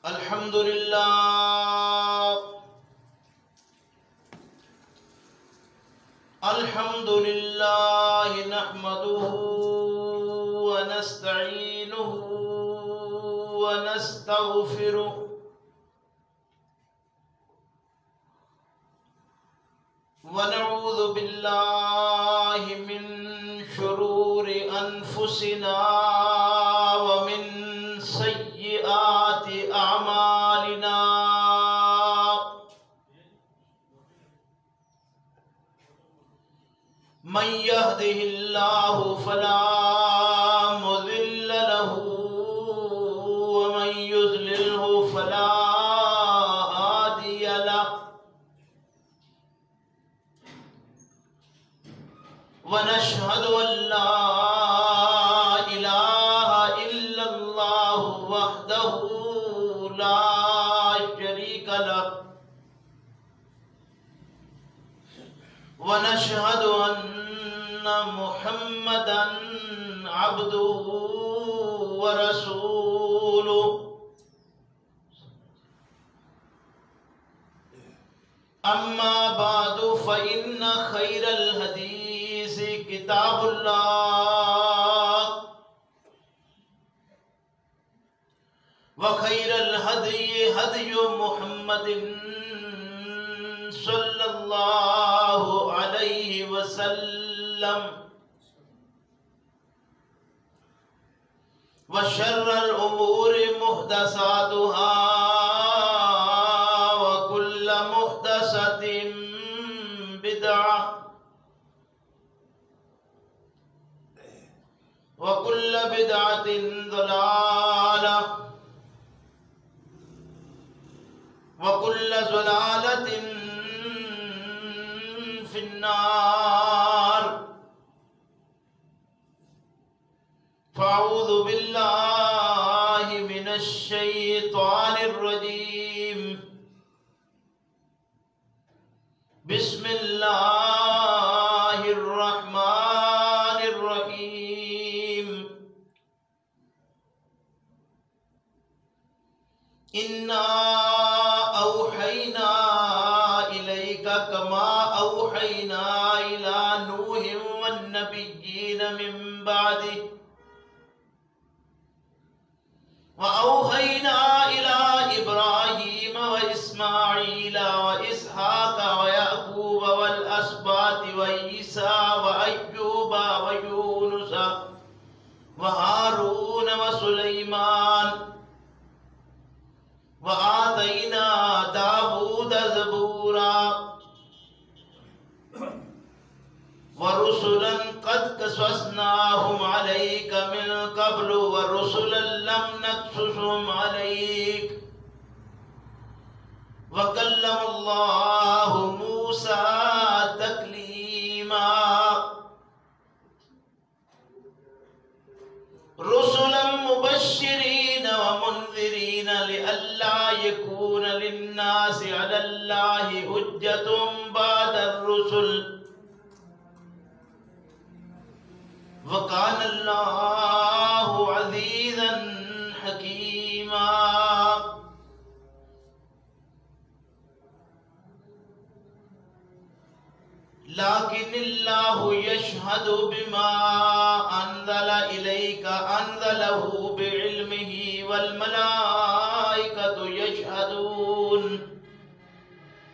الحمد لله نحمده ونستعينه ونستغفره ونعوذ بالله من شرور أنفسنا ومن سيئات أعمالنا من يهده الله فلا مضل له ومن يضلله فلا هادي له ونشهد أن لا إله إلا الله وحده لا شريك له ونشهد أن محمدا عبده ورسوله أما بعد فإن خير الحديث كتاب الله وخير الهدي هدي محمد صلى الله عليه وسلم وشر الأمور محدثاتها وكل محدثة بدعة وكل بدعة ضلالة وكل ضلالة في النار فأعوذ بالله من الشيطان الرجيم بسم الله الرحمن الرحيم إنا أوحينا إليك كما أوحينا إلى نوح والنبيين من بعده وأوحينا إلى إبراهيم وإسماعيل وإسحاق ويعقوب والأسباط وعيسى وأيوب ويونس وهارون وسليمان وآتينا داود زبورا ورسلا قد قصصناهم عليك من قبل ورسلا لم نقصصهم عليك وكلم الله موسى تكليما رسلا مبشرين ومنذرين لئلا يكون للناس على الله حجة بعد الرسل وكان الله عزيزا حكيما لكن الله يشهد بما أنزل إليك أنزله بعلمه والملائكة يشهدون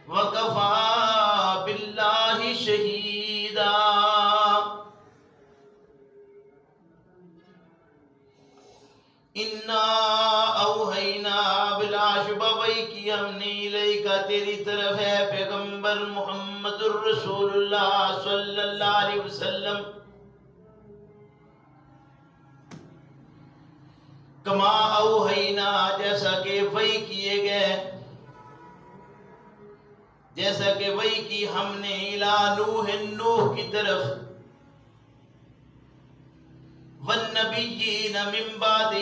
وكفى بالله شهيدا انا اوحینا بلا شبہ وہی کی ہم نے الیک تیری طرف ہے پیغمبر محمد الرسول اللہ صلی اللہ علیہ وسلم کما اوحینا جیسا کہ وہی کیے گئے جیسا کہ وہی کی ہم نے الی نوح کی طرف والنبیین من بعدہ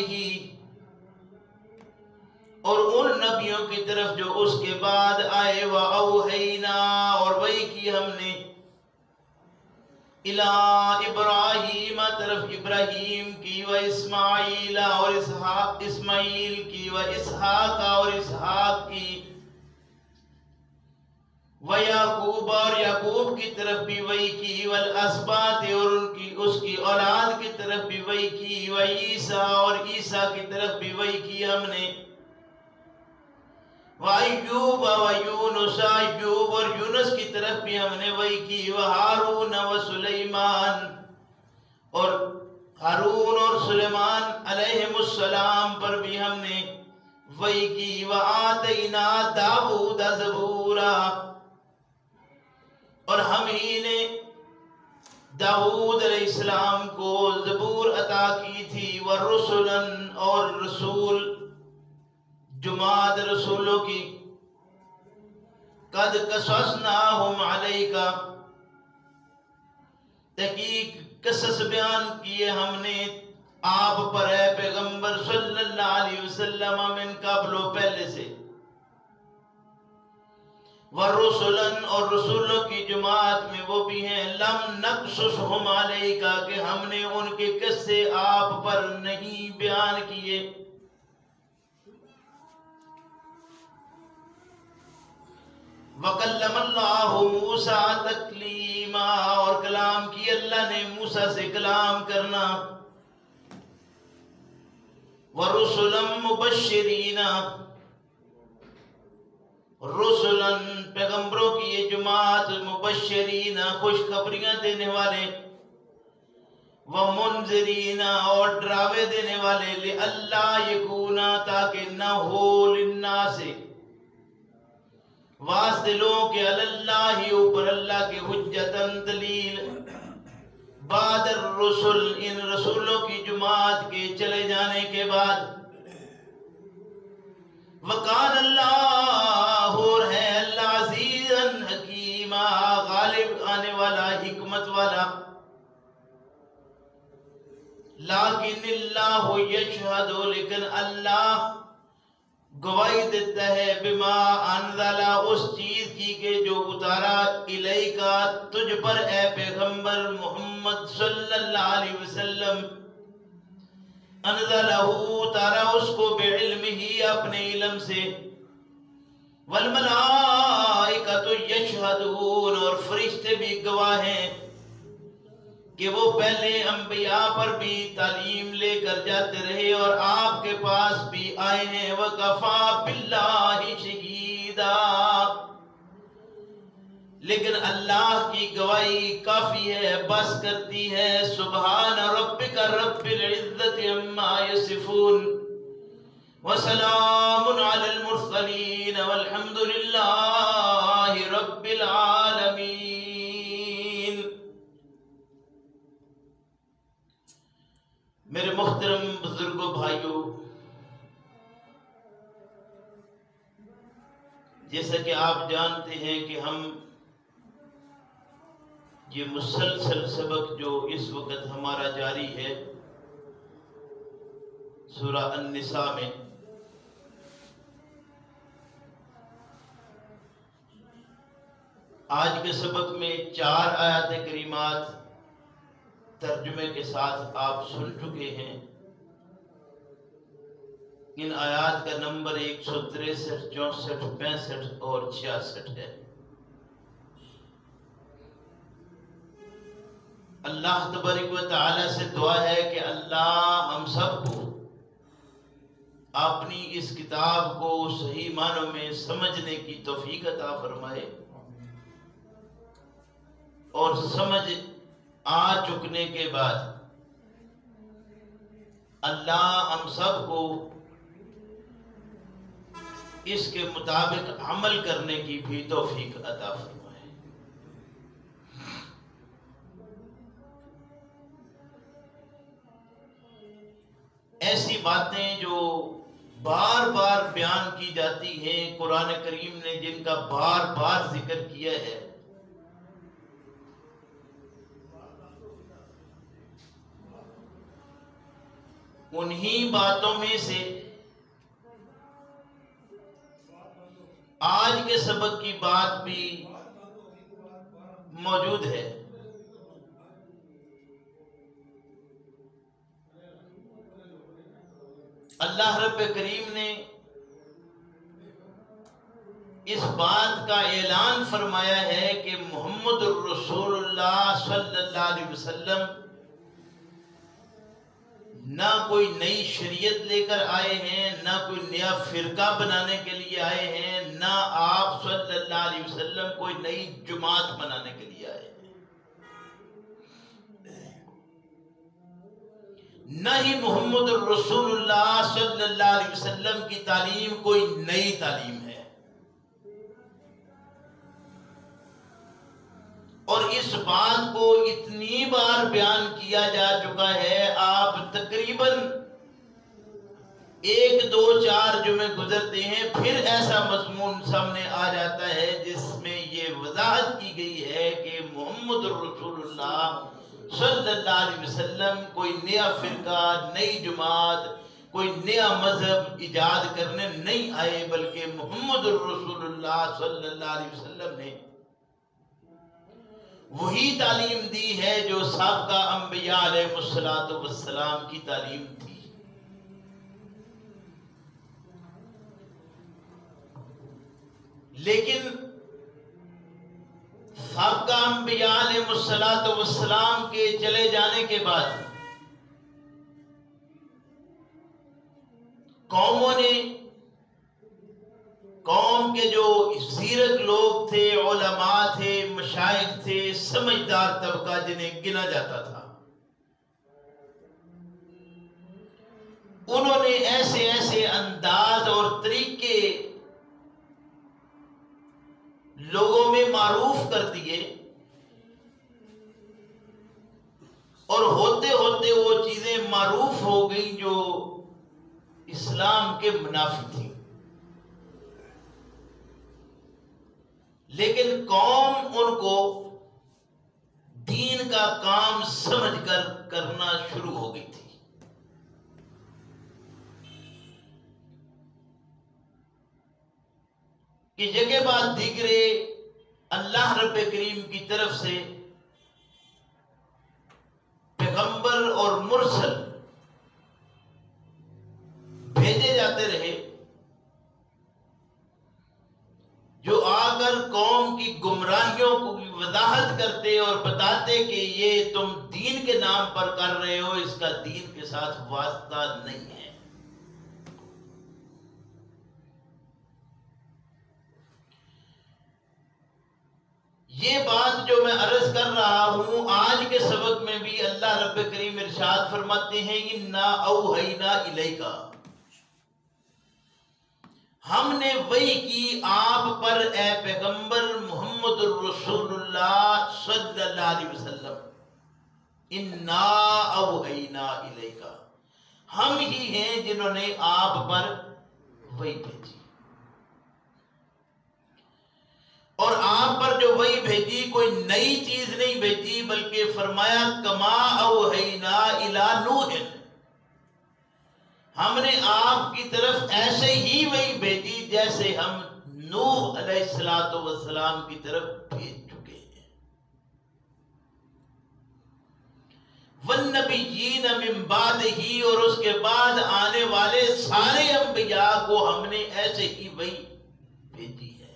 اور ان نبیوں کی طرف جو اس کے بعد آئے وَأَوْحَيْنَا اور وہی کی ہم نے الی ابراہیم طرف ابراہیم کی، و اسماعیل اور اسماعیل کی، و اسحاق اور اسحاق کی، و یعقوب اور یعقوب کی طرف بھی وہی کی، والاسباط اور اس کی اولاد کی طرف بھی وہی کی، و عیسیٰ اور عیسیٰ کی طرف بھی وہی کی ہم نے، و ایوب و یونس ایوب اور یونس کی طرف بھی ہم نے وہی کی، و ہارون و سلیمان اور ہارون اور سلیمان علیہم السلام پر بھی ہم نے وہی کی، و آتینا داؤد زبورا اور ہم ہی نے داؤد علیہ السلام کو زبور عطا کی تھی، ورسلاً اور رسول جماعت رسولوں کی، قد قصصناہم علیک تحقیق قصص بیان کیے ہم نے آپ پر اے پیغمبر صلی اللہ علیہ وسلم من قبل پہلے سے، ورسلاً اور رسولوں کی جماعت میں وہ بھی ہیں لم نقصصہم علیک کہ ہم نے ان کے قصے آپ پر نہیں بیان کیے، وَكَلَّمَ اللَّهُ مُوسَىٰ تَكْلِيمًا اور کلام کی اللہ نے موسیٰ سے کلام کرنا، وَرُسُلًا مُبَشِّرِينَ رسلاً پیغمبروں کی یہ جماعت، مبشرین خوشخبریاں دینے والے، ومنذرین اور ڈراوے دینے والے، لئلا یکونا تاکہ نہ ہو للناس واسطے لوگوں کے اللہ اوپر اللہ کے حجتاً دلیل، بعد الرسل ان رسولوں کی جماعت کے چلے جانے کے بعد، وَقَانَ اللَّهُ اور ہے اللہ عزیزاً حکیمہ غالب آنے والا حکمت والا، لیکن اللہ یشہد لیکن اللہ گواہی دیتا ہے، بما انزل اس چیز کی کہ جو اتارا الیکا تجھ پر اے پیغمبر محمد صلی اللہ علیہ وسلم، انزلہ اتارا اس کو بعلم ہی اپنے علم سے، والملائکۃ یشہدون اور فرشتے بھی گواہ ہیں کہ وہ پہلے انبیاء پر بھی تعلیم لے کر جاتے رہے اور آپ کے پاس بھی آئے ہیں، وَكَفَى بِاللَّهِ شَهِيدًا لیکن اللہ کی گواہی کافی ہے، بس کرتی ہے، سبحان ربک رب العزت عما یصفون وسلام علی المرسلین والحمد للہ رب العالمین۔ میرے محترم بزرگوں بھائیوں، جیسا کہ آپ جانتے ہیں کہ ہم یہ مسلسل سبق جو اس وقت ہمارا جاری ہے سورہ النساء میں، آج کے سبق میں 4 آیات کریمات ترجمے کے ساتھ آپ سن چکے ہیں۔ ان آیات کا نمبر 163، 64، 65 اور 66 ہے۔ اللہ تبارک و تعالی سے دعا ہے کہ اللہ ہم سب کو اپنی اس کتاب کو صحیح معنوں میں سمجھنے کی توفیق عطا فرمائے، اور سمجھ آ چکنے کے بعد اللہ ہم سب کو اس کے مطابق عمل کرنے کی بھی توفیق عطا فرمائے۔ ایسی باتیں جو بار بار بیان کی جاتی ہیں، قرآن کریم نے جن کا بار بار ذکر کیا ہے، انہی باتوں میں سے آج کے سبق کی بات بھی موجود ہے۔ اللہ رب کریم نے اس بات کا اعلان فرمایا ہے کہ محمد الرسول اللہ صلی اللہ علیہ وسلم نہ کوئی نئی شریعت لے کر آئے ہیں، نہ کوئی نیا فرقہ بنانے کے لیے آئے ہیں، نہ آپ صلی اللہ علیہ وسلم کوئی نئی جماعت بنانے کے لیے آئے ہیں، نہ ہی محمد الرسول اللہ صلی اللہ علیہ وسلم کی تعلیم کوئی نئی تعلیم ہے۔ اور اس بات کو اتنی بار بیان کیا جا چکا ہے، آپ تقریباً 1 2 4 جمعے گزرتے ہیں، پھر ایسا مضمون سامنے آ جاتا ہے جس میں یہ وضاحت کی گئی ہے کہ محمد الرسول اللہ صلی اللہ علیہ وسلم کوئی نیا فرقہ، نئی جماعت، کوئی نیا مذہب ایجاد کرنے نہیں آئے، بلکہ محمد الرسول اللہ صلی اللہ علیہ وسلم نے وہی تعلیم دی ہے جو سابقہ انبیاء علیہ السلام کی تعلیم تھی۔ لیکن سابقہ انبیاء علیہ السلام کے چلے جانے کے بعد قوموں نے، قوم کے جو سیرت لوگ تھے، علماء تھے، مشائخ تھے، سمجھدار طبقہ جنہیں گنا جاتا تھا، انہوں نے ایسے ایسے انداز اور طریقے لوگوں میں معروف کر دیے، اور ہوتے ہوتے وہ چیزیں معروف ہو گئیں جو اسلام کے منافی تھیں۔ لیکن قوم ان کو دین کا کام سمجھ کر کرنا شروع ہو گئی تھی۔ کہ جگہ بعد دیگرے اللہ رب کریم کی طرف سے پیغمبر اور مرسل بھیجے جاتے رہے، جو آ کر قوم کی گمراہیوں کو وضاحت کرتے اور بتاتے کہ یہ تم دین کے نام پر کر رہے ہو، اس کا دین کے ساتھ واسطہ نہیں ہے۔ یہ بات جو میں عرض کر رہا ہوں آج کے سبق میں بھی اللہ رب کریم ارشاد فرماتے ہیں اِنَّا أَوْحَيْنَا إِلَيْكَ، ہم نے وحی کی آپ پر اے پیغمبر محمد الرسول اللہ صلی اللہ علیہ وسلم، اِنَّا أَوْحَيْنَا إِلَيْكَ، ہم ہی ہیں جنہوں نے آپ پر وحی بھیجی، اور آپ پر جو وحی بھیجی کوئی نئی چیز نہیں بھیجی، بلکہ فرمایا کما اوحینا الی نوح، ہم نے آپ کی طرف ایسے ہی وحی بھیجی جیسے ہم نوح علیہ السلام کی طرف بھیج چکے ہیں۔ والنبیین من بعدہ، اور اس کے بعد آنے والے سارے انبیاء کو ہم نے ایسے ہی وحی بھیجی ہے۔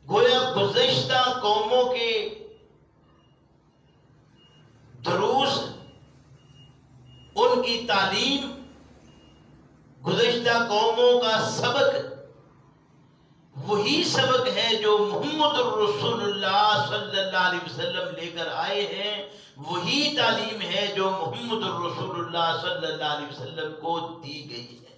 گویا گزشتہ قوموں کے دروس، ان کی تعلیم، گزشتہ قوموں کا سبق وہی سبق ہے جو محمد الرسول اللہ صلی اللہ علیہ وسلم لے کر آئے ہیں، وہی تعلیم ہے جو محمد الرسول اللہ صلی اللہ علیہ وسلم کو دی گئی ہے۔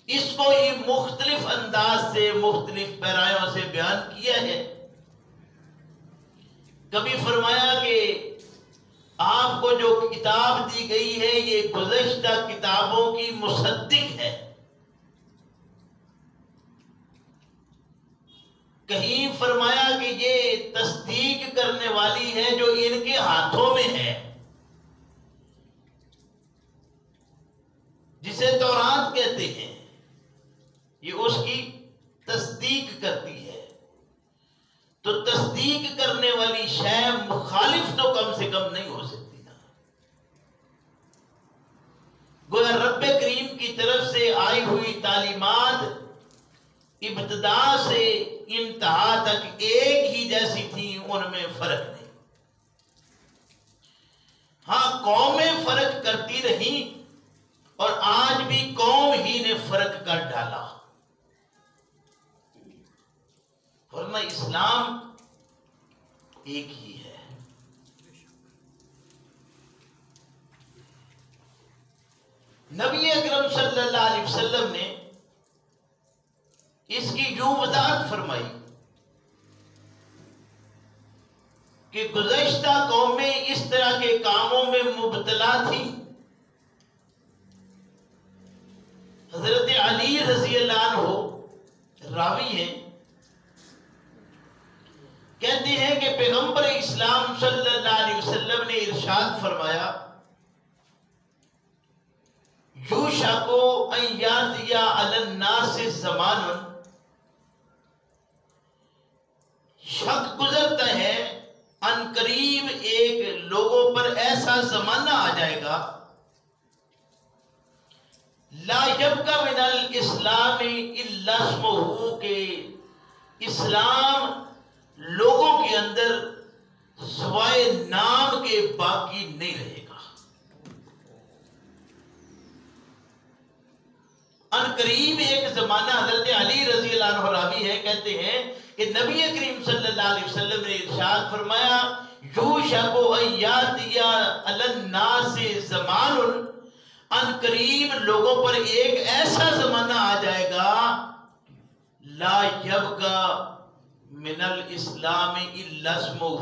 اس کو ہی مختلف انداز سے، مختلف پیرایوں سے بیان کیا ہے۔ کبھی فرمایا کہ آپ کو جو کتاب دی گئی ہے یہ گزشتہ کتابوں کی مصدق ہے، کہیں فرمایا کہ یہ تصدیق کرنے والی ہے جو ان کے ہاتھوں میں ہے، جسے تورات کہتے ہیں، یہ اس کی تصدیق کرتی ہے۔ تو تصدیق کرنے والی شے مخالف تو کم طرف سے آئی ہوئی تعلیمات ابتدا سے انتہا تک ایک ہی جیسی تھی، ان میں فرق نہیں۔ ہاں قومیں فرق کرتی رہی اور آج بھی قوم ہی نے فرق کر ڈالا، ورنہ اسلام ایک ہی ہے۔ نبی اکرم صلی اللہ علیہ وسلم نے اس کی یوں وضاحت فرمائی کہ گزشتہ قومیں اس طرح کے کاموں میں مبتلا تھی۔ حضرت علی رضی اللہ عنہ راوی ہیں، کہتے ہیں کہ پیغمبر اسلام صلی اللہ علیہ وسلم نے ارشاد فرمایا، یوشک ان یاتی علی الناس زمان، شک گزرتا ہے ان قریب ایک لوگوں پر ایسا زمانہ آ جائے گا، لا یبقی من الاسلام الا اسمہ، کہ اسلام لوگوں کے اندر سوائے نام کے باقی نہیں رہے گا۔ ان قریب ایک زمانہ، حضرت علی رضی اللہ عنہ راوی ہے، کہتے ہیں کہ نبی کریم صلی اللہ علیہ وسلم نے ارشاد فرمایا، یوشک ان یاتی علی الناس زمان، ان قریب لوگوں پر ایک ایسا زمانہ آ جائے گا، لا یبقی من الاسلام الا اسمہ،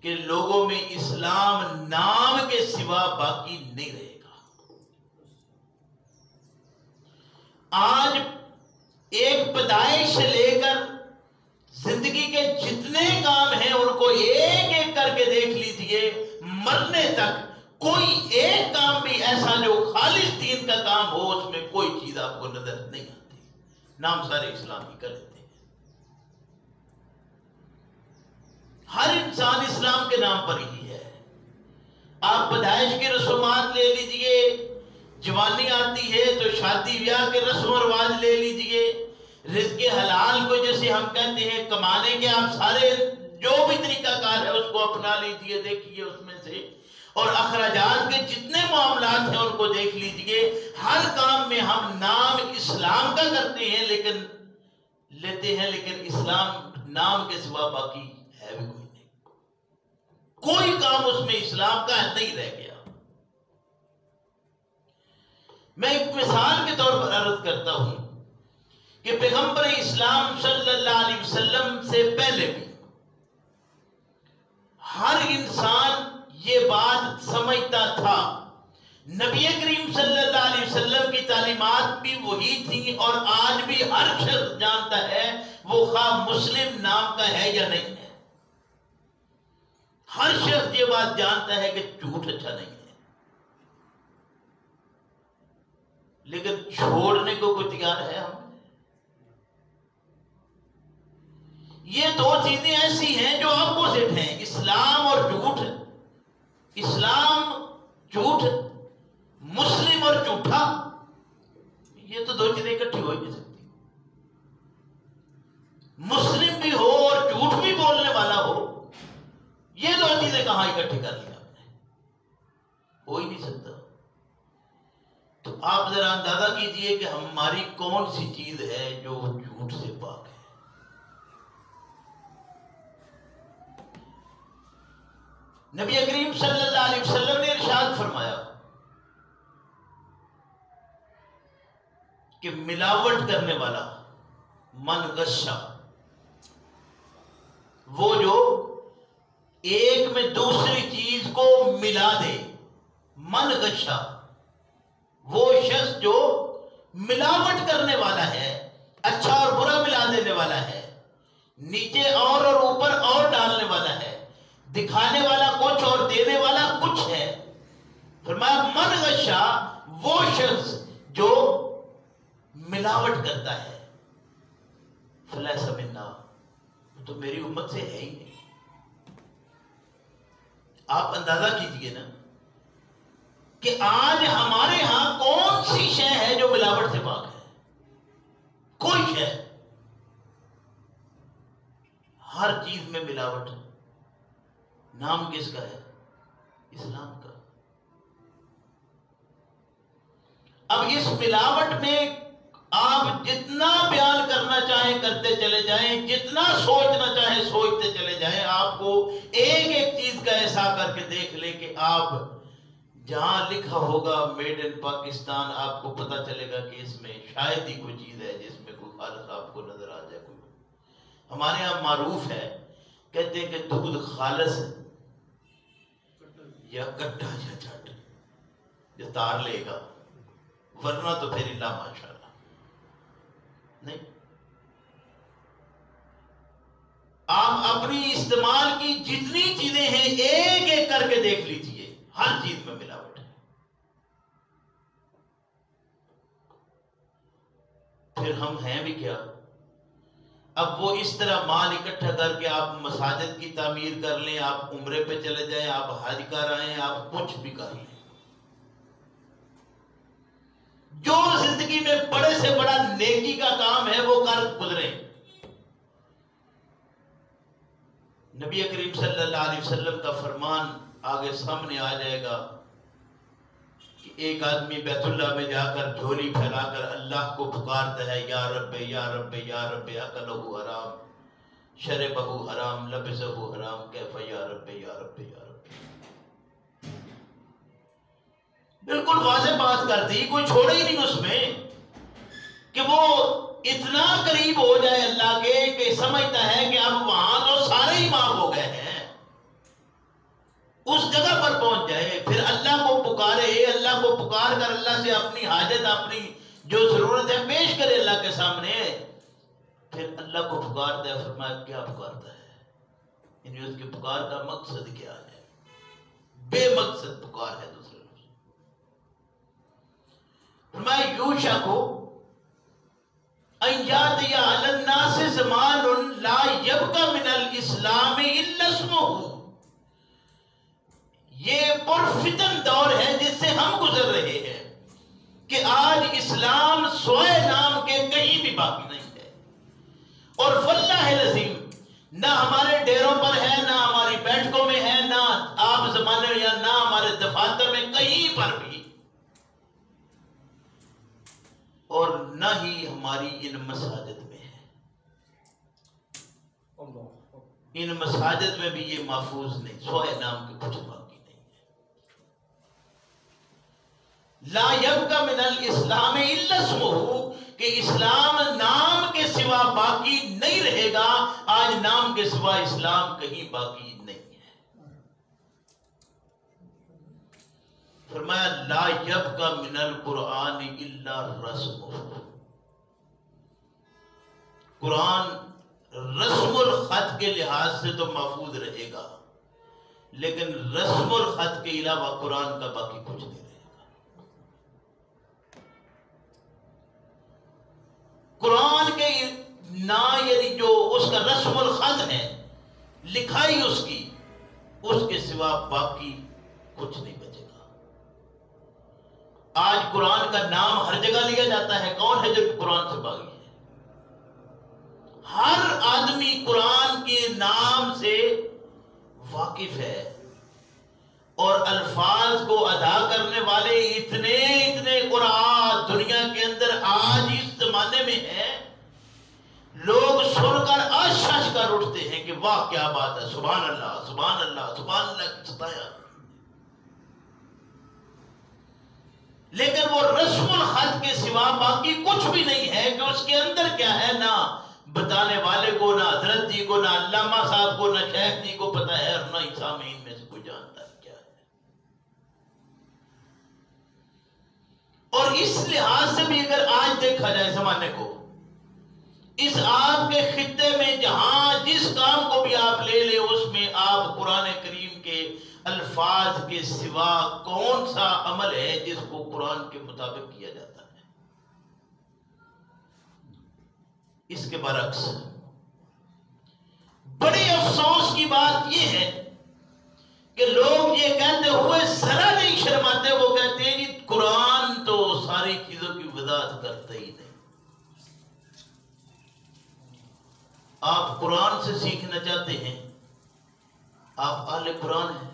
کہ لوگوں میں اسلام نام کے سوا باقی نہیں رہے گا۔ آج ایک پیدائش سے لے کر زندگی کے جتنے کام ہیں ان کو ایک ایک کر کے دیکھ لیجئے، مرنے تک کوئی ایک کام بھی ایسا جو خالص دین کا کام ہو اس میں کوئی چیز آپ کو نظر نہیں آتی، نام سارے اسلام ہی کر لیتے ہیں۔ ہر انسان اسلام کے نام پر ہی ہے۔ آپ پیدائش کی رسومات لے لیجئے، جوانی آتی ہے تو شادی بیاہ کے رسم و رواج لے لیجئے، رزق حلال کو جیسے ہم کہتے ہیں کمانے کے آپ سارے جو بھی طریقہ کار ہے اس کو اپنا لیجئے، دیکھیے اس میں سے، اور اخراجات کے جتنے معاملات ہیں ان کو دیکھ لیجئے، ہر کام میں ہم نام اسلام کا کرتے ہیں لیکن اسلام نام کے سوا باقی ہے بھی کوئی نہیں، کوئی کام اس میں اسلام کا نہیں رہ گیا۔ میں ایک مثال کے طور پر عرض کرتا ہوں کہ پیغمبر اسلام صلی اللہ علیہ وسلم سے پہلے بھی ہر انسان یہ بات سمجھتا تھا، نبی کریم صلی اللہ علیہ وسلم کی تعلیمات بھی وہی تھی، اور آج بھی ہر شخص جانتا ہے، وہ خواہ مسلم نام کا ہے یا نہیں ہے، ہر شخص یہ بات جانتا ہے کہ جھوٹ اچھا نہیں ہے، لیکن چھوڑنے کو کوئی تیار ہے ہم؟ یہ دو چیزیں ایسی ہیں جو اپوزٹ ہیں، اسلام اور جھوٹ، اسلام جھوٹ، مسلم اور جھوٹا، یہ تو دو چیزیں اکٹھی ہو ہی نہیں سکتی۔ مسلم بھی ہو اور جھوٹ بھی بولنے والا ہو، یہ دو چیزیں کہاں اکٹھی کر لیا آپ نے؟ ہو ہی نہیں سکتا۔ تو آپ ذرا اندازہ کیجئے کہ ہماری کون سی چیز ہے جو جھوٹ سے پاک ہے۔ نبی کریم صلی اللہ علیہ وسلم نے ارشاد فرمایا کہ ملاوٹ کرنے والا، من غشا، وہ جو ایک میں دوسری چیز کو ملا دے، من غشا، وہ شخص جو ملاوٹ کرنے والا ہے، اچھا اور برا ملا دینے والا ہے، نیچے اور اوپر اور ڈالنے والا ہے، دکھانے والا کچھ اور دینے والا کچھ ہے۔ فرمایا من غشا، وہ شخص جو ملاوٹ کرتا ہے، فلیس منا، تو میری امت سے ہے ہی نہیں۔ آپ اندازہ کیجئے نا کہ آج ہمارے ہاں کون سی شے ہے کوئی شے، ہر چیز میں ملاوٹ ہے۔ نام کس کا ہے؟ اسلام کا۔ اب اس ملاوٹ میں آپ جتنا بیان کرنا چاہیں کرتے چلے جائیں، جتنا سوچنا چاہیں سوچتے چلے جائیں، آپ کو ایک ایک چیز کا ایسا کر کے دیکھ لیں کہ آپ جہاں لکھا ہوگا میڈ ان پاکستان، آپ کو پتہ چلے گا کہ اس میں شاید ہی کوئی چیز ہے جس میں کوئی خالص آپ کو نظر آ جائے۔ کوئی ہمارے یہاں معروف ہے، کہتے ہیں کہ دودھ خالص یا کٹا یا چٹ جو تار لے گا، ورنہ تو پھر اللہ ماشاءاللہ نہیں۔ آپ اپنی استعمال کی جتنی چیزیں ہیں ایک ایک کر کے دیکھ لیجئے، ہر چیز میں ملاوٹ ہے۔ پھر ہم ہیں بھی کیا؟ اب وہ اس طرح مال اکٹھا کر کے آپ مساجد کی تعمیر کر لیں، آپ عمرے پہ چلے جائیں، آپ حج کر آئیں، آپ کچھ بھی کر لیں، جو زندگی میں بڑے سے بڑا نیکی کا کام ہے وہ کر گزریں۔ نبی کریم صلی اللہ علیہ وسلم کا فرمان آگے سامنے آ جائے گا کہ ایک آدمی بیت اللہ میں جا کر جھولی پھیلا کر اللہ کو پکارتا ہے، یا رب یا رب یا رب، اکلہ حرام شربہ حرام لبسہ حرام کیف یا رب یا رب یا رب۔ بالکل واضح بات کر دی، کوئی چھوڑے ہی نہیں اس میں، کہ وہ اتنا قریب ہو جائے اللہ کے کہ سمجھتا ہے کہ اب وہاں تو سارے ہی معاف ہو گئے ہیں، اس جگہ پر پہنچ جائے، پھر اللہ کو پکارے، اللہ کو پکار کر اللہ سے اپنی حاجت، اپنی جو ضرورت ہے پیش کرے اللہ کے سامنے، پھر اللہ کو پکارتا ہے۔ فرمایا کیا پکارتا ہے؟ یعنی اس کی پکار کا مقصد کیا ہے؟ بے مقصد پکار ہے۔ دوسرے لفظ فرمایا یوشک ان یاتی علی الناس زمان لا یبقى من الاسلام الا اسمہ۔ یہ پرفتن دور ہے جس سے ہم گزر رہے ہیں کہ آج اسلام سوائے نام کے کہیں بھی باقی نہیں ہے، اور واللہ العظیم نہ ہمارے ڈیروں پر ہے، نہ ہماری بیٹھکوں میں ہے، نہ آپ زمانے میں، یا نہ ہمارے دفاتر میں، کہیں پر بھی، اور نہ ہی ہماری ان مساجد میں ہے۔ ان مساجد میں بھی یہ محفوظ نہیں، سوائے نام کے کچھ باقی نہیں ہے۔ لا یبقى من الاسلام الا اسمہ، کہ اسلام نام کے سوا باقی نہیں رہے گا۔ آج نام کے سوا اسلام کہیں باقی نہیں ہے۔ فرمایا لا یبقى من القرآن الا رسمہ، قرآن رسم الخط کے لحاظ سے تو محفوظ رہے گا، لیکن رسم الخط کے علاوہ قرآن کا باقی کچھ نہیں رہے گا۔ قرآن کے نا یعنی جو اس کا رسم الخط ہے، لکھائی اس کی، اس کے سوا باقی کچھ نہیں بچے گا۔ آج قرآن کا نام ہر جگہ لیا جاتا ہے، کون ہے جو قرآن سے باغی ہے؟ ہر آدمی قرآن کے نام سے واقف ہے، اور الفاظ کو ادا کرنے والے اتنے قرآن دنیا کے اندر آج اس زمانے میں ہیں، لوگ سن کر اشش کر اٹھتے ہیں کہ واہ کیا بات ہے، سبحان اللہ سبحان اللہ سبحان اللہ کی ستائش۔ لیکن وہ رسم الخط کے سوا باقی کچھ بھی نہیں ہے، کہ اس کے اندر کیا ہے نہ بتانے والے کو، نہ حضرت جی کو، نہ علامہ صاحب کو، نہ شیخ جی کو پتہ ہے، اور نہ ہی سامعین میں سے کوئی جانتا ہے کیا ہے۔ اور اس لحاظ سے بھی اگر آج دیکھا جائے زمانے کو، اس آپ کے خطے میں جہاں جس کام کو بھی آپ لے لیں، اس میں آپ قرآن کریم کے الفاظ کے سوا کون سا عمل ہے جس کو قرآن کے مطابق کیا جاتا ہے؟ اس کے برعکس بڑے افسوس کی بات یہ ہے کہ لوگ یہ کہتے ہوئے ذرا نہیں شرماتے، وہ کہتے ہیں کہ قرآن تو ساری چیزوں کی وضاحت کرتا ہی نہیں۔ آپ قرآن سے سیکھنا چاہتے ہیں، آپ اہل قرآن ہیں،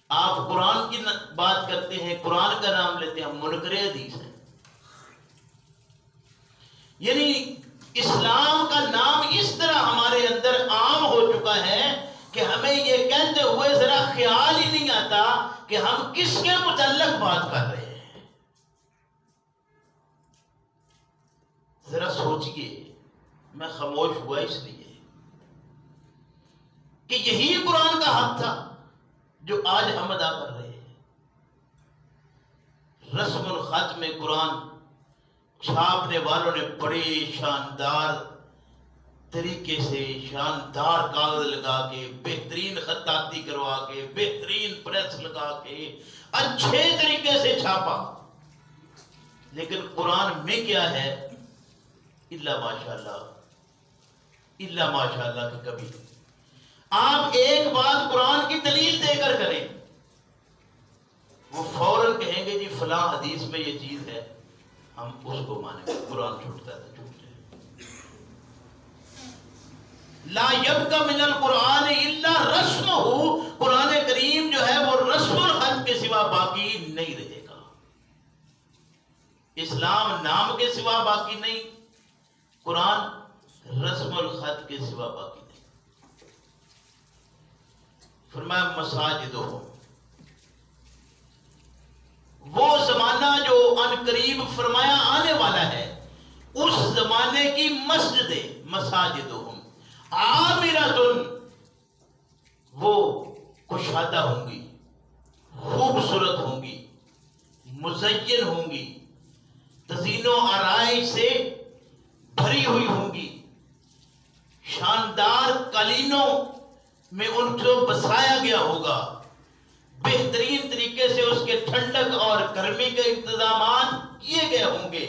آپ قرآن کی بات کرتے ہیں، قرآن کا نام لیتے ہیں، ہم منکر حدیث ہیں۔ یعنی اسلام کا نام اس طرح ہمارے اندر عام ہو چکا ہے کہ ہمیں یہ کہتے ہوئے ذرا خیال ہی نہیں آتا کہ ہم کس کے متعلق بات کر رہے ہیں۔ ذرا سوچئے، میں خاموش ہوا اس لیے کہ یہی قرآن کا حق تھا جو آج ہم ادا کر رہے ہیں۔ رسم الخط میں قرآن چھاپنے والوں نے بڑے شاندار طریقے سے، شاندار کاغذ لگا کے، بہترین خطاطی کروا کے، بہترین پریس لگا کے اچھے طریقے سے چھاپا، لیکن قرآن میں کیا ہے؟ الا ماشاءاللہ، الا ماشاءاللہ کہ کبھی آپ ایک بات قرآن کی دلیل دے کر کریں، وہ فوراً کہیں گے جی فلاں حدیث میں یہ چیز ہے، ہم اس کو مانیں گے، قرآن چھوٹتا ہے تو چھوٹ جائے۔ لا یبقى من القرآن الا رسمہ، قرآن کریم جو ہے وہ رسم الخط کے سوا باقی نہیں رہے گا۔ اسلام نام کے سوا باقی نہیں، قرآن رسم الخط کے سوا باقی نہیں۔ فرمایا مساجدہم، وہ زمانہ جو ان قریب فرمایا آنے والا ہے، اس زمانے کی مسجدیں، مساجدہم عامرۃ، وہ کشادہ ہوں گی، خوبصورت ہوں گی، مزین ہوں گی، تزئین و آرائش سے بھری ہوئی ہوں گی، شاندار قالینوں میں ان کو بسایا گیا ہوگا، بہترین طریقے سے اس کے ٹھنڈک اور گرمی کے انتظامات کیے گئے ہوں گے۔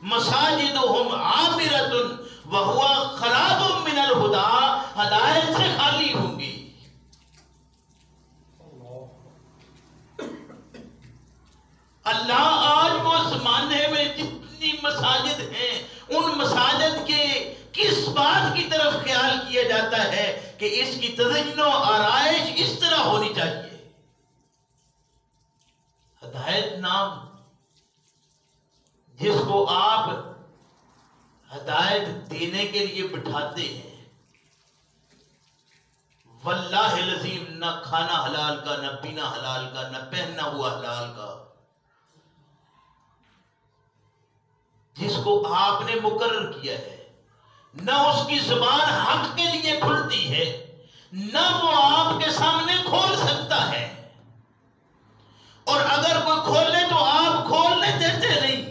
مساجدہم عامرۃ وہو خراب من الہدی، ہدایت سے خالی ہوں گی۔ اللہ آج وہ زمانے میں جتنی مساجد ہیں، ان مساجد کے کس بات کی طرف خیال کیا جاتا ہے کہ اس کی تزئین و آرائش اس طرح ہونی چاہیے۔ ہدایت نام جس کو آپ ہدایت دینے کے لیے بٹھاتے ہیں، واللہ العظیم نہ کھانا حلال کا، نہ پینا حلال کا، نہ پہننا ہوا حلال کا، جس کو آپ نے مقرر کیا ہے، نہ اس کی زبان حق کے لیے کھلتی ہے، نہ وہ آپ کے سامنے کھول سکتا ہے، اور اگر کوئی کھولے تو آپ کھولنے دیتے نہیں۔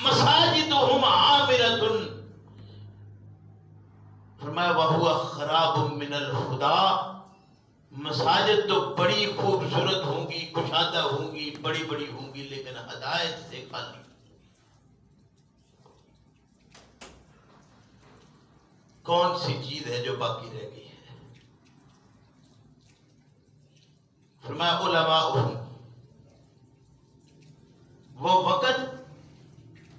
مساجدہم عامرۃ، فرمایا وہو خراب من الہدی، مساجد تو بڑی خوبصورت ہوں گی، کشادہ ہوں گی، بڑی بڑی ہوں گی، لیکن ہدایت سے خالی۔ کون سی چیز ہے جو باقی رہ گئی ہے؟ فرمایا علماء، وہ وقت،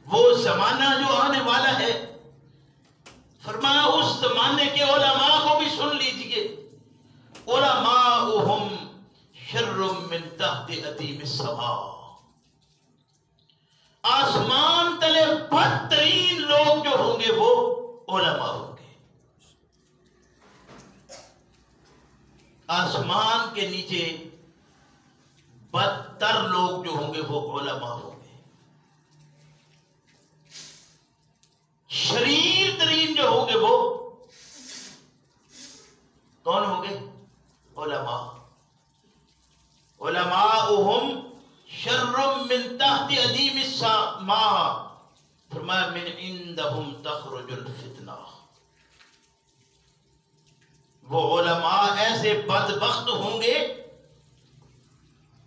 وہ زمانہ جو آنے والا ہے، فرمایا اس زمانے کے علماء کو بھی سن لیجئے۔ علماؤہم شر من تحت ادیم السماء، آسمان تلے بدترین لوگ جو ہوں گے وہ علماء ہوں گے۔ آسمان کے نیچے بدتر لوگ جو ہوں گے وہ علماء ہوں گے۔ شریر ترین جو ہوں گے وہ کون ہوں گے؟ علماء۔ علماؤہم شر من تحت ادیم السماء، فرمایا من عندہم تخرج الفتنہ، وہ علماء ایسے بدبخت ہوں گے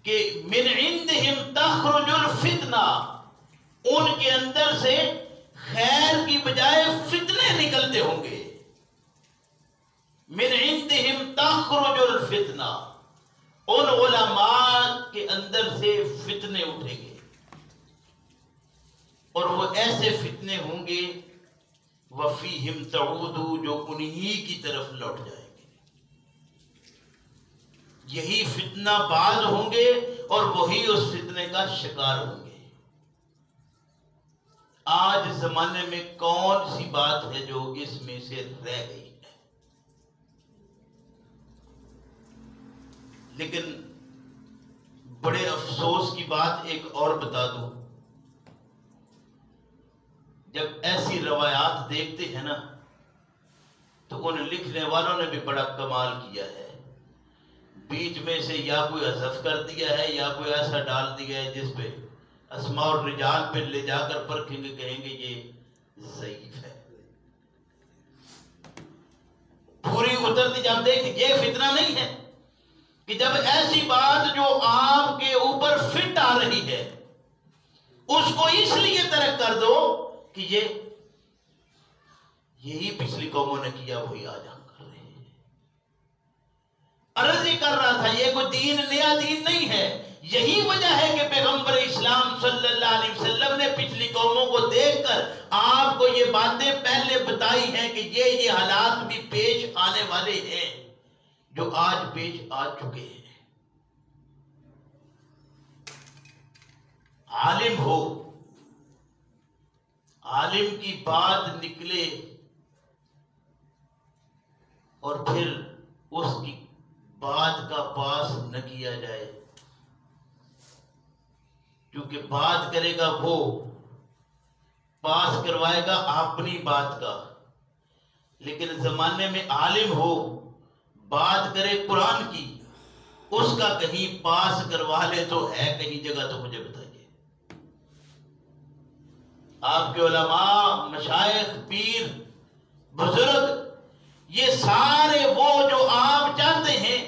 کہ من عندہم تخرج الفتنہ، ان کے اندر سے خیر کی بجائے فتنے نکلتے ہوں گے۔ من عندہم تخرج الفتنہ، ان علماء کے اندر سے فتنے اٹھیں گے، اور وہ ایسے فتنے ہوں گے وَفِيهِمْ تَعُودُ جو انہی کی طرف لوٹ جائیں گے. یہی فتنہ باز ہوں گے اور وہی اس فتنے کا شکار ہوں گے. آج زمانے میں کون سی بات ہے جو اس میں سے رہ گئی ہے؟ لیکن بڑے افسوس کی بات ایک اور بتا دوں. جب ایسی روایات دیکھتے ہیں نا تو ان لکھنے والوں نے بھی بڑا کمال کیا ہے. بیچ میں سے یا کوئی حذف کر دیا ہے یا کوئی ایسا ڈال دیا ہے جس پہ اسماء اور رجال پہ لے جا کر پرکھیں گے، کہیں گے یہ ضعیف ہے. پوری اترتی جب دیکھ یہ فتنہ نہیں ہے کہ جب ایسی بات جو آپ کے اوپر فٹ آ رہی ہے اس کو اس لیے ترک کر دو کہ یہی پچھلی قوموں نے کیا وہی آج ہم کر رہے ہیں. عرض ہی کر رہا تھا یہ کوئی دین نیا دین نہیں ہے. یہی وجہ ہے کہ پیغمبر اسلام صلی اللہ علیہ وسلم نے پچھلی قوموں کو دیکھ کر آپ کو یہ باتیں پہلے بتائی ہیں کہ یہ حالات بھی پیش آنے والے ہیں جو آج پیش آ چکے ہیں. عالم ہو، عالم کی بات نکلے اور پھر اس کی بات کا پاس نہ کیا جائے، کیونکہ بات کرے گا وہ، پاس کروائے گا اپنی بات کا. لیکن زمانے میں عالم ہو، بات کرے قرآن کی، اس کا کہیں پاس کروا لے تو ہے کہیں جگہ تو مجھے بتائیے. آپ کے علماء، مشائخ، پیر، بزرگ، یہ سارے وہ جو آپ چاہتے ہیں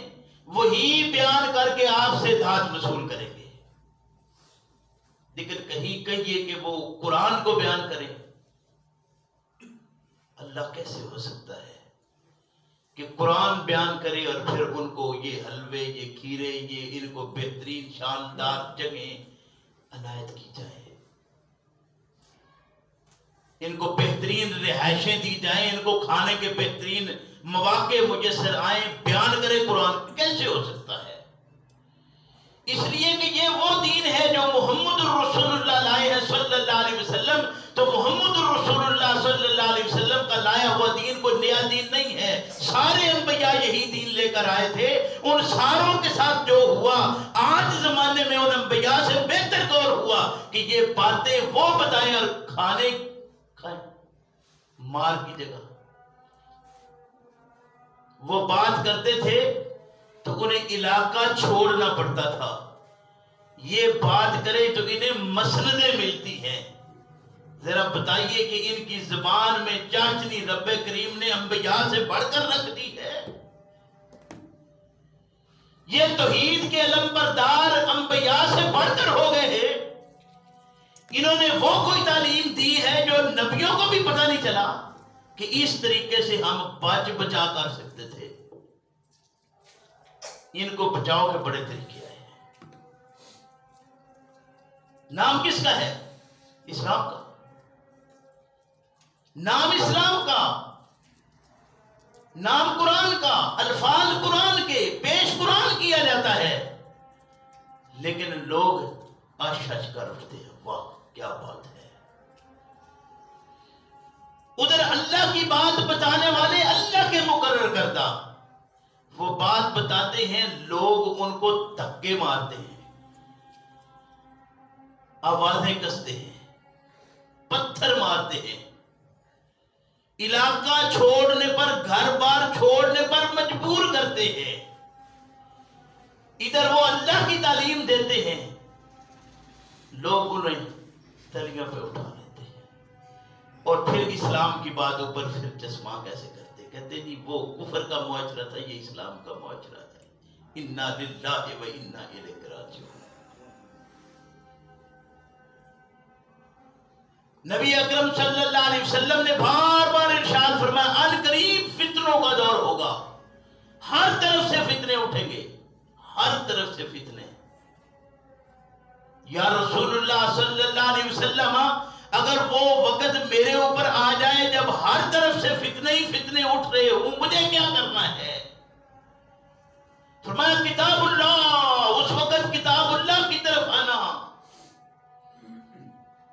وہی بیان کر کے آپ سے دھات وصول کریں گے. لیکن کہیں کہیے کہ وہ قرآن کو بیان کریں، اللہ کیسے ہو سکتا ہے کہ قرآن بیان کرے اور پھر ان کو یہ حلوے، یہ کھیرے، یہ ان کو بہترین شاندار جگہیں عنایت کی جائے، ان کو بہترین رہائشیں دی جائیں، ان کو کھانے کے بہترین مواقع میسر آئیں، بیان کرے قرآن. کیسے ہو سکتا ہے؟ اس لیے کہ یہ وہ دین ہے جو محمد الرسول اللہ لائے ہیں صلی اللہ علیہ وسلم. تو محمد الرسول اللہ صلی اللہ علیہ وسلم کا لایا ہوا دین کوئی نیا دین نہیں ہے. سارے انبیاء یہی دین لے کر آئے تھے. ان ساروں کے ساتھ جو ہوا آج زمانے میں ان انبیاء سے بہتر طور ہوا کہ یہ باتیں وہ بتائیں اور کھانے کھائیں مار کی جگہ. وہ بات کرتے تھے تو انہیں علاقہ چھوڑنا پڑتا تھا. یہ بات کرے تو انہیں مسندیں ملتی ہیں. ذرا بتائیے کہ ان کی زبان میں چاچنی رب کریم نے انبیاء سے بڑھ کر رکھ دی ہے. یہ توحید کے علمبردار انبیاء سے بڑھ کر ہو گئے ہیں. انہوں نے وہ کوئی تعلیم دی ہے جو نبیوں کو بھی پتہ نہیں چلا کہ اس طریقے سے ہم بچا کر سکتے تھے. ان کو بچاؤ کے بڑے طریقے آئے ہیں. نام کس کا ہے؟ اسلام کا. نام اسلام کا، نام قرآن کا، الفاظ قرآن کے، پیش قرآن کیا جاتا ہے. لیکن لوگ آشش کر اٹھتے ہیں. واہ کیا بات ہے. ادھر اللہ کی بات بتانے والے اللہ کے مقرر کردہ وہ بات بتاتے ہیں، لوگ ان کو دھکے مارتے ہیں، آوازیں کستے ہیں، پتھر مارتے ہیں، علاقہ چھوڑنے پر، گھر بار چھوڑنے پر مجبور کرتے ہیں. ادھر وہ اللہ کی تعلیم دیتے ہیں، لوگ انہیں تلیوں پہ اٹھا لیتے ہیں اور پھر اسلام کی باتوں پر پھر چشمہ کیسے کرتے. کہتے نہیں وہ کفر کا معاشرہ تھا، یہ اسلام کا معاشرہ ہے. انا للہ و انا الیہ راجعون. نبی اکرم صلی اللہ علیہ وسلم نے بار بار ارشاد فرمایا ان قریب فتنوں کا دور ہوگا. ہر طرف سے فتنے اٹھیں گے، ہر طرف سے فتنے. یا رسول اللہ صلی اللہ علیہ وسلم اگر وہ وقت میرے اوپر آ جائے جب ہر طرف سے فتنے ہی فتنے اٹھ رہے ہوں، مجھے کیا کرنا ہے؟ فرمایا کتاب اللہ، اس وقت کتاب اللہ کی طرف آنا،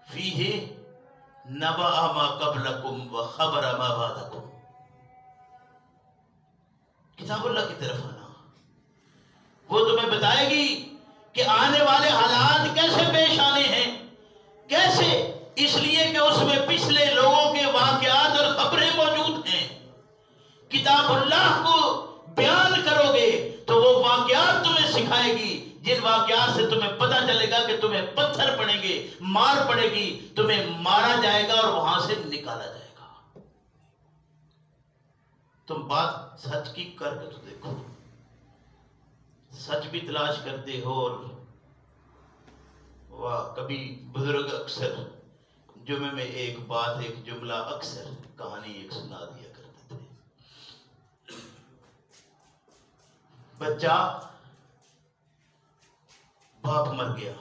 فیہ نبأ ما قبلکم وخبر ما بعدکم، کتاب اللہ کی طرف آنا، وہ تمہیں بتائے گی کہ آنے والے حالات کیسے پیش آنے ہیں، کیسے، اس لیے کہ اس میں پچھلے لوگوں کے واقعات اور خبریں موجود ہیں۔ کتاب اللہ کو بیان کرو گے تو وہ واقعات تمہیں سکھائے گی، جن واقعات سے تمہیں پتہ چلے گا کہ تمہیں پتھر پڑیں گے، مار پڑے گی، تمہیں مارا جائے گا اور وہاں سے نکالا جائے گا۔ تم بات سچ کی کر کے تو دیکھو، سچ بھی تلاش کرتے ہو، اور کبھی بزرگ اکثر جمعے میں ایک بات، ایک جملہ، اکثر کہانی ایک سنا دیا کرتے تھے۔ بچہ باپ مر گیا،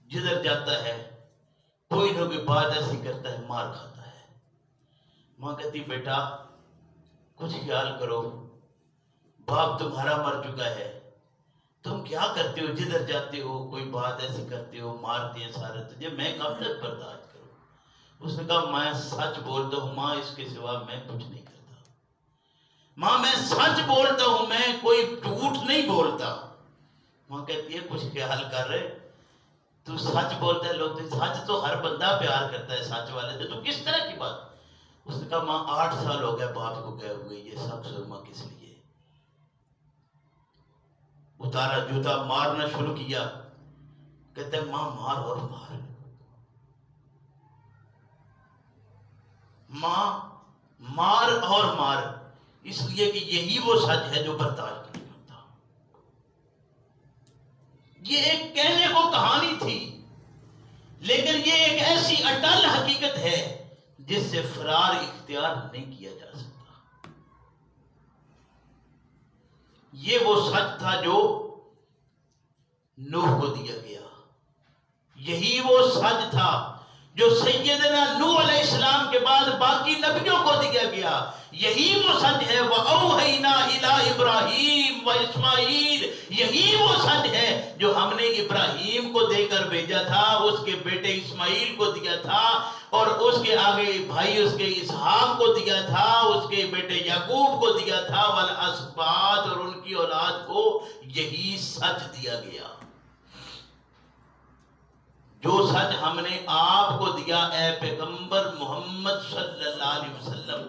جدھر جاتا ہے کوئی نہ کوئی بات ایسی کرتا ہے، مار کھاتا ہے۔ ماں کہتی بیٹا کچھ خیال کرو، باپ تمہارا مر چکا ہے، تم کیا کرتے ہو، جدھر جاتے ہو کوئی بات ایسی کرتے ہو، مارتے ہیں سارے، تجھے میں کب تک برداشت کروں؟ اس نے کہا میں سچ بولتا ہوں ماں، اس کے سوا میں کچھ نہیں کرتا، ماں میں سچ بولتا ہوں، میں کوئی جھوٹ نہیں بولتا۔ ماں کہتی ہے کچھ خیال کر رہے، تو سچ بولتا ہے، لوگ سچ تو ہر بندہ پیار کرتا ہے سچ والے سے، تو کس طرح کی بات؟ اس نے کہا ماں 8 سال ہو گئے باپ کو گئے ہوئے، یہ سب سرما کس لیے؟ اتارا جوتا، مارنا شروع کیا، کہتے ہیں ماں مار اور مار، ماں مار اور مار، اس لیے کہ یہی وہ سچ ہے جو برداشت نہیں ہوتا۔ یہ ایک کہنے کو کہانی تھی، لیکن یہ ایک ایسی اٹل حقیقت ہے جس سے فرار اختیار نہیں کیا جا سکتا۔ یہ وہ سچ تھا جو نوح کو دیا گیا، یہی وہ سچ تھا جو سیدنا نوح علیہ السلام کے بعد باقی نبیوں کو دیا گیا، یہی وہ سچ ہے وَأَوْحَيْنَا إِلَىٰ إِبْرَاهِيمَ وَإِسْمَاعِيلَ، یہی وہ سچ ہے جو ہم نے ابراہیم کو دے کر بھیجا تھا، اس کے بیٹے اسماعیل کو دیا تھا، اور اس کے آگے بھائی اس کے اسحاق کو دیا تھا، اس کے بیٹے یعقوب کو دیا تھا، والاسباط، اور ان کی اولاد کو یہی سچ دیا گیا۔ جو سچ ہم نے آپ کو دیا اے پیغمبر محمد صلی اللہ علیہ وسلم،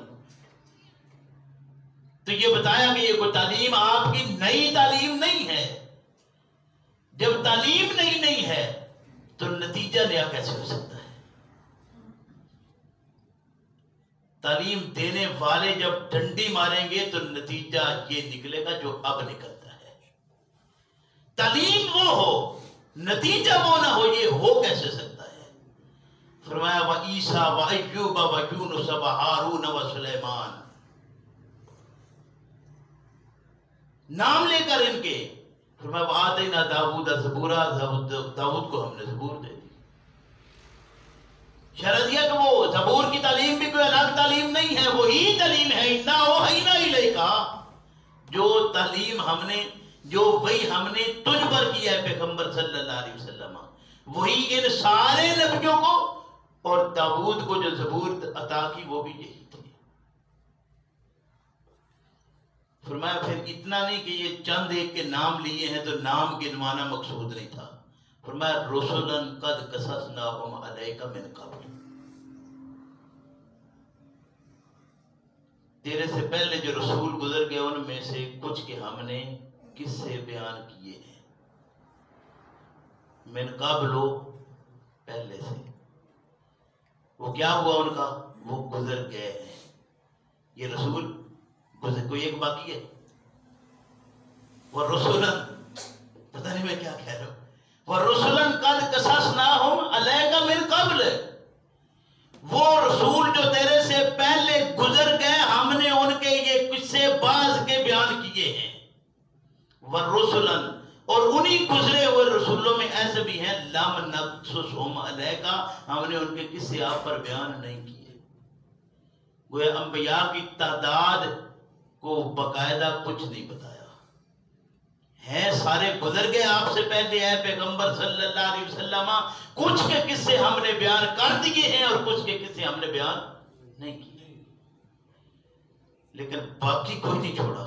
تو یہ بتایا کہ یہ کوئی تعلیم آپ کی نئی تعلیم نہیں ہے۔ جب تعلیم نئی نہیں ہے تو نتیجہ نیا کیسے ہو سکتا ہے؟ تعلیم دینے والے جب ڈنڈی ماریں گے تو نتیجہ یہ نکلے گا جو اب نکلتا ہے۔ تعلیم وہ ہو، نتیجہ وہ نہ ہو، یہ ہو کیسے سکتا ہے؟ فرمایا وَعِیسیٰ وَأَیُّوبَ وَیُونُسَ وَہارون وَسُلیمان، نام لے کر ان کے، فرمایا وَآتَیْنَا داؤد زبورا، داؤد کو ہم نے زبور دے دی۔ شرط یہ کہ وہ زبور کی تعلیم بھی کوئی الگ تعلیم نہیں ہے، وہی تعلیم ہے اِنَّا أَوْحَیْنَا إِلَیْکَ، جو تعلیم ہم نے، جو وہی ہم نے تجھ پر کیا ہے پیغمبر صلی اللہ علیہ وسلم، وہی ان سارے نبیوں کو، اور داؤد کو جو زبور عطا کی وہ بھی یہی تھی۔ فرمایا پھر اتنا نہیں کہ یہ چند ایک کے نام لیے ہیں تو نام گنوانا مقصود نہیں تھا، فرمایا رسلا قد قصصناہم علیک من قبل، تیرے سے پہلے جو رسول گزر گئے ان میں سے کچھ کے ہم نے قصے بیان کیے ہیں، من قبل، پہلے سے۔ وہ کیا ہوا ان کا؟ وہ گزر گئے ہیں۔ یہ رسول گزر، کوئی ایک باقی ہے، وَرُسُلًا، پتہ نہیں میں کیا کہہ رہا ہوں، وَرُسُلًا قَدْ قَصَصْنَاهُمْ عَلَيْكَ مِن قَبْلِ، وہ رسول جو تیرے سے پہلے گزر گئے ہم نے ان کے یہ قصے بعض کے بیان کیے ہیں۔ وَرُسُلًا، اور انہی گزرے ہوئے رسولوں میں ایسے بھی ہیں لم نقصصہم علیک، ہم نے ان کے قصے آپ پر بیان نہیں کیے. گویا انبیاء کی تعداد کو باقاعدہ کچھ نہیں بتایا. ہیں سارے گزر گئے آپ سے پہلے ہیں پیغمبر صلی اللہ علیہ وسلم، کچھ کے قصے ہم نے بیان کر دیے ہیں اور کچھ کے قصے ہم نے بیان نہیں کیے، لیکن باقی کوئی نہیں چھوڑا.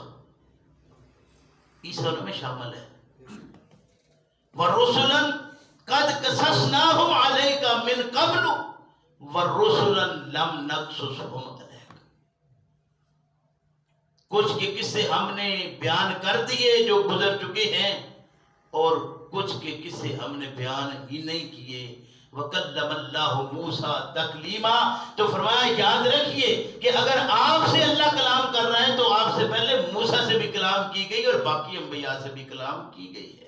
عیسیٰ میں شامل ہے. وَرُسُلًا قَدْ قَصَصْنَاهُمْ عَلَيْكَ مِنْ قَبْلُ وَرُسُلًا لَمْ نَقْصُصْهُمْ عَلَيْكَ. کچھ کے قصے ہم نے بیان کر دیے جو گزر چکے ہیں اور کچھ کے قصے ہم نے بیان ہی نہیں کیے. وَكَلَّمَ اللَّهُ مُوسَىٰ تَكْلِيمًا. تو فرمایا یاد رکھیے کہ اگر آپ سے اللہ کلام کر رہے ہیں تو آپ سے پہلے موسیٰ سے بھی کلام کی گئی اور باقی انبیاء سے بھی کلام کی گئی ہے.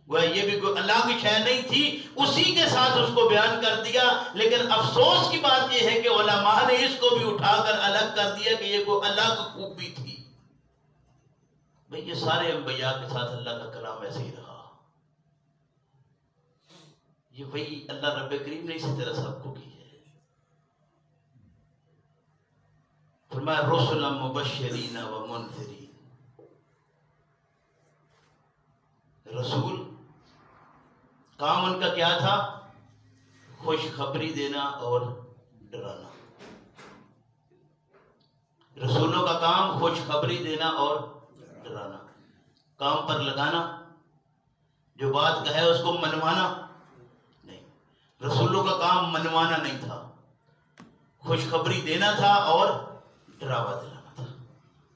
وہ یہ بھی کوئی اللہ کی شے نہیں تھی، اسی کے ساتھ اس کو بیان کر دیا. لیکن افسوس کی بات یہ ہے کہ علماء نے اس کو بھی اٹھا کر الگ کر دیا کہ یہ کوئی اللہ کی خوبی تھی. بھئی یہ سارے انبیاء کے ساتھ اللہ کا کلام ایسے ہی رہا. یہ وہی اللہ رب کریم نے اسی طرح سب کو کی ہے. فرمایا رسلا مبشرین و منذرین. رسول کام ان کا کیا تھا؟ خوشخبری دینا اور ڈرانا. رسولوں کا کام خوشخبری دینا اور ڈرانا، کام پر لگانا، جو بات کہے اس کو منوانا نہیں. رسولوں کا کام منوانا نہیں تھا، خوشخبری دینا تھا اور ڈراوا دلانا تھا.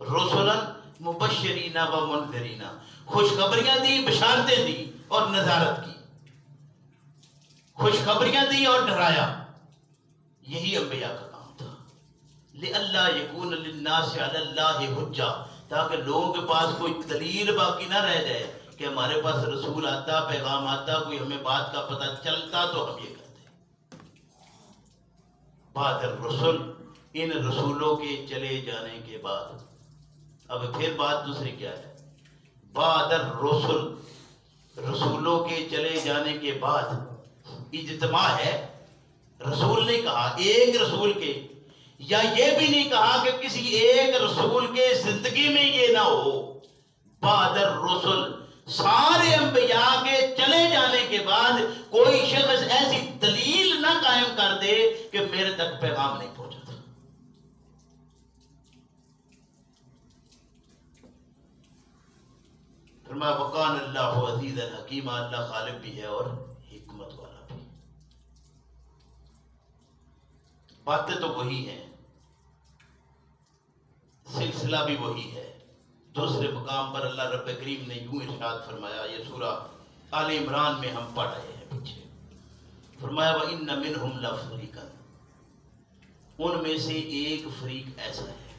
رسولاً مبشرین و منذرین، خوشخبریاں دی، بشارتیں دی اور نظارت کی. خوشخبریاں دی اور ڈرایا، یہی انبیاء کا کام تھا. لِأَلَّا يَكُونَ لِلنَّاسِ عَلَى اللَّهِ حُجَّةٌ، تاکہ لوگوں کے پاس کوئی دلیل باقی نہ رہ جائے کہ ہمارے پاس رسول آتا، پیغام آتا، کوئی ہمیں بات کا پتہ چلتا تو ہم یہ کرتے. بعد الرسل، ان رسولوں کے چلے جانے کے بعد. اب پھر بات دوسری کیا ہے؟ بعد الرسل، رسولوں کے چلے جانے کے بعد. اجتماع ہے، رسول نہیں کہا ایک رسول کے، یا یہ بھی نہیں کہا کہ کسی ایک رسول کے زندگی میں یہ نہ ہو. بعد الرسل، سارے انبیاء کے چلے جانے کے بعد کوئی شخص ایسی دلیل نہ قائم کر دے کہ میرے تک پیغام نہیں پہنچا تھا. فرمایا وَقَانَ اللَّهُ عَزِيزًا حَكِيمًا، اللہ غالب بھی ہے اور حکمت والا بھی. باتیں تو وہی ہیں، سلسلہ بھی وہی ہے. دوسرے مقام پر اللہ رب کریم نے یوں ارشاد فرمایا، یہ سورہ آل عمران میں ہم پڑھ رہے ہیں پیچھے. فرمایا وَإِنَّ مِنْهُمْ لَفَرِيقًا، ان میں سے ایک فریق ایسا ہے،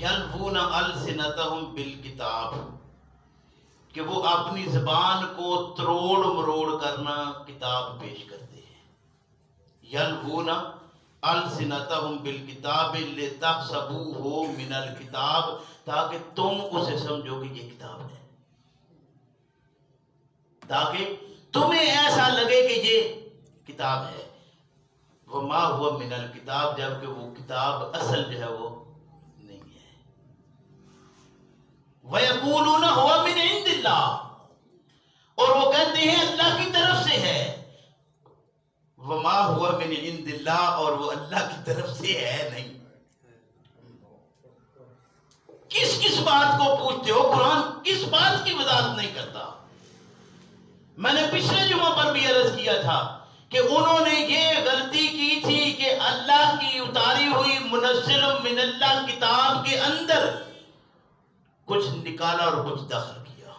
يَلْوُونَ أَلْسِنَتَهُمْ بِالْكِتَابِ، کہ وہ اپنی زبان کو تروڑ مروڑ کرنا کتاب پیش کرتے ہیں. یلوون السنتہم بالکتاب لتحسبوہ من الکتاب، تاکہ تم اسے سمجھو کہ یہ کتاب ہے، تاکہ تمہیں ایسا لگے کہ یہ کتاب ہے. وما ہوا من الکتاب، جبکہ وہ کتاب اصل جو ہے وہ نہیں ہے. وَيَقُولُونَ هُوَ مِنْ عِنْدِ اللَّهِ، اور وہ کہتے ہیں اللہ کی طرف سے ہے. وَمَا هُوَ مِنْ عِنْدِ اللَّهِ، اور وہ اللہ کی طرف سے ہے نہیں. کس کس بات کو پوچھتے ہو؟ قرآن کس بات کی وضاحت نہیں کرتا؟ میں نے پچھلے جمعہ پر بھی عرض کیا تھا کہ انہوں نے یہ غلطی کی تھی کہ اللہ کی اتاری ہوئی منزل من اللہ کتاب کے اندر کچھ نکالا اور کچھ داخل کیا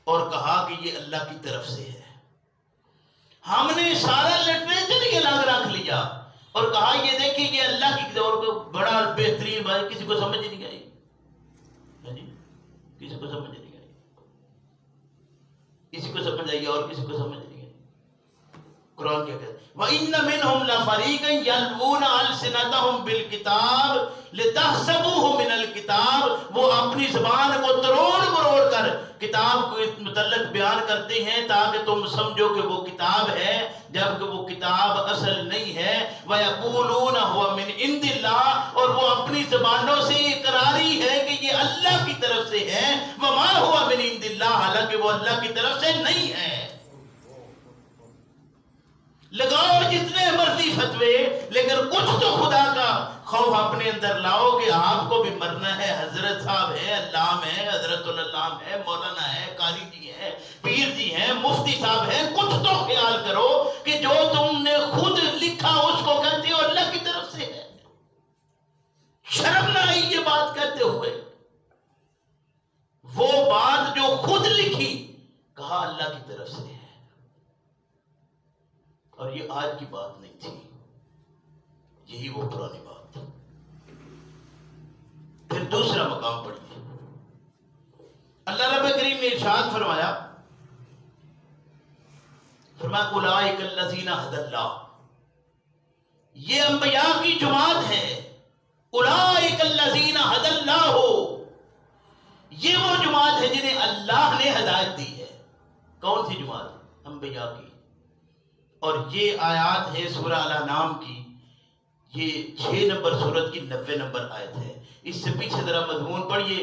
اور کہا کہ یہ اللہ کی طرف سے ہے. ہم نے سارا لٹریچر ہی الگ رکھ لیا اور کہا یہ دیکھیں یہ اللہ کی کتاب، اور بڑا بہترین بات، کسی کو سمجھ نہیں آئی. کسی کو سمجھ نہیں آئی، کسی کو سمجھ آئی اور کسی کو سمجھ نہیں آئی. قرآن کیا کہتا ہے؟ وَإِنَّ مِنْهُمْ لَفَرِيقًا يَلْوُونَ أَلْسِنَتَهُمْ بِالْكِتَابِ لِتَحْسَبُوهُ مِنَ الْكِتَابِ، وہ اپنی زبان کو تروڑ مروڑ کر کتاب کے متعلق بیان کرتے ہیں تاکہ تم سمجھو کہ وہ کتاب ہے، جبکہ وہ کتاب اصل نہیں ہے۔ وَيَقُولُونَ هُوَ مِنْ عِنْدِ اللَّهِ، اور وہ اپنی زبانوں سے اقراری ہے کہ یہ اللہ کی طرف سے ہے۔ وَمَا هُوَ مِنْ عِنْدِ اللَّهِ، حالانکہ وہ اللہ کی طرف سے نہیں ہے۔ لگاؤ جتنے مرضی فتوے، لیکن کچھ تو خدا کا خوف اپنے اندر لاؤ کہ آپ کو بھی مرنا ہے۔ حضرت صاحب ہے، علام ہے، حضرت العلام ہے، مولانا ہے، قاری جی ہے، پیر جی ہیں، مفتی صاحب ہیں، کچھ تو خیال کرو کہ جو تم نے خود لکھا اس کو کہتے ہو اللہ کی طرف سے ہے۔ شرم نہ آئی یہ بات کہتے ہوئے؟ وہ بات جو خود لکھی کہا اللہ کی طرف سے ہے، اور یہ آج کی بات نہیں تھی، یہی وہ پرانی بات تھی۔ پھر دوسرا مقام پڑھیے، اللہ رب کریم نے ارشاد فرمایا اولئک الذین ھدی اللہ، یہ انبیاء کی جماعت ہے۔ اولئک الذین ھدی اللہ، یہ وہ جماعت ہے جنہیں اللہ نے ہدایت دی ہے۔ کون سی جماعت؟ انبیاء کی۔ اور یہ آیات ہے سورہ الانعام کی، یہ 6 نمبر سورت کی 90 نمبر آیت ہے۔ اس سے پیچھے ذرا مضمون پڑھیے،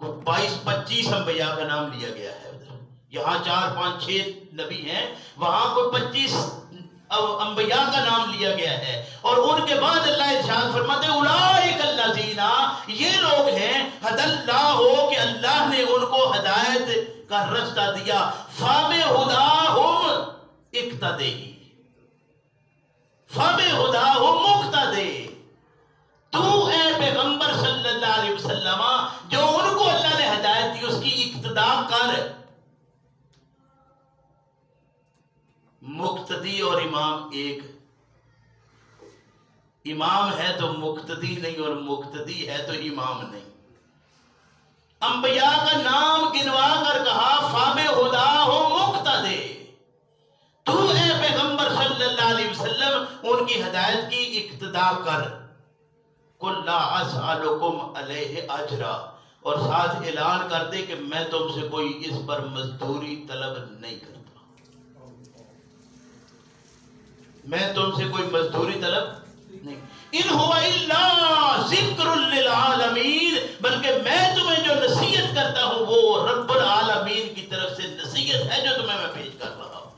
22-25 انبیاء کا نام لیا گیا ہے ادھر۔ یہاں 4 5 6 نبی ہیں، وہاں کو 25 انبیاء کا نام لیا گیا ہے۔ اور ان کے بعد اللہ ارشاد فرماتے ہیں اولئک الذین، یہ لوگ ہیں ھدی اللہ، کہ اللہ نے ان کو ہدایت کا رستہ دیا۔ فَبِھداھم اقتدی، فَبِھداھم مقتدی، تو اے پیغمبر صلی اللہ علیہ وسلم جو ان کو اللہ نے ہدایت دی اس کی اقتدا کر۔ مقتدی اور امام ایک، امام ہے تو مقتدی نہیں، اور مقتدی ہے تو امام نہیں۔ انبیاء کا نام گنوا کر کہا فَبِھداھم مقتدی، تو اے پیغمبر صلی اللہ علیہ وسلم ان کی ہدایت کی اقتدا کر۔ قُلْ لَا أَسْأَلُكُمْ عَلَيْهِ أَجْرًا، اور ساتھ اعلان کر دے کہ میں تم سے کوئی اس پر مزدوری طلب نہیں کرتا، میں تم سے کوئی مزدوری طلب نہیں۔ ان هو الا ذکر للعالمین، بلکہ میں تمہیں جو نصیحت کرتا ہوں وہ رب العالمین کی طرف سے نصیحت ہے جو تمہیں میں پیش کر رہا ہوں۔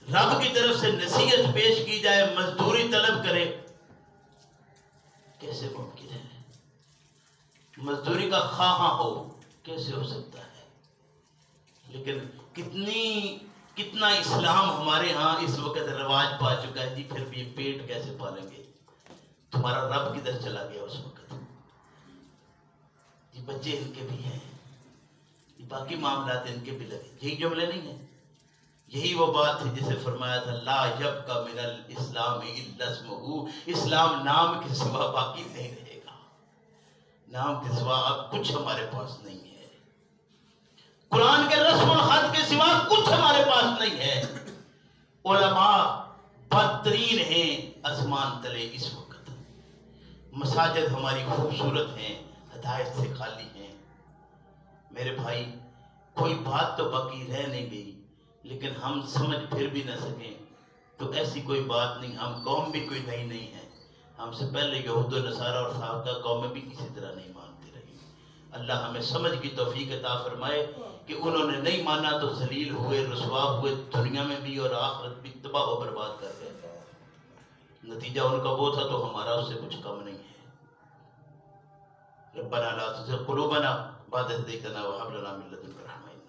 رب کی طرف سے نصیحت پیش کی جائے، مزدوری طلب کرے، کیسے ممکن ہے؟ مزدوری کا خواہاں ہو کیسے ہو سکتا ہے؟ لیکن کتنا اسلام ہمارے ہاں اس وقت رواج پا چکا ہے، جی پھر بھی پیٹ کیسے پالیں گے؟ تمہارا رب کدھر چلا گیا اس وقت؟ یہ بچے ان کے بھی ہیں، یہ باقی معاملات ان کے بھی لگے، یہی جملے نہیں ہیں؟ یہی وہ بات ہے جسے فرمایا تھا لا یبقی من الاسلام الا اسمہ، اسلام نام کے سوا باقی نہیں رہے گا، نام کے سوا اب کچھ ہمارے پاس نہیں ہے، قرآن کے رسم الخط کے سوا کچھ ہمارے پاس نہیں ہے۔ علماء بدترین ہیں آسمان تلے اس وقت، مساجد ہماری خوبصورت ہیں، ہدایت سے خالی ہیں۔ میرے بھائی کوئی بات تو باقی رہ نہیں گئی، لیکن ہم سمجھ پھر بھی نہ سکیں تو ایسی کوئی بات نہیں، ہم قوم بھی کوئی نئی نہیں ہے، ہم سے پہلے یہود و نصارہ اور سابقہ قومیں بھی اسی طرح نہیں مانتی رہی۔ اللہ ہمیں سمجھ کی توفیق عطا فرمائے کہ انہوں نے نہیں مانا تو ذلیل ہوئے، رسوا ہوئے، دنیا میں بھی اور آخرت بھی تباہ و برباد کر گئے۔ نتیجہ ان کا وہ تھا تو ہمارا اس سے کچھ کم نہیں ہے۔ ربنا لا تزغ قلوبنا بعد إذ هديتنا وهب لنا من لدنك رحمة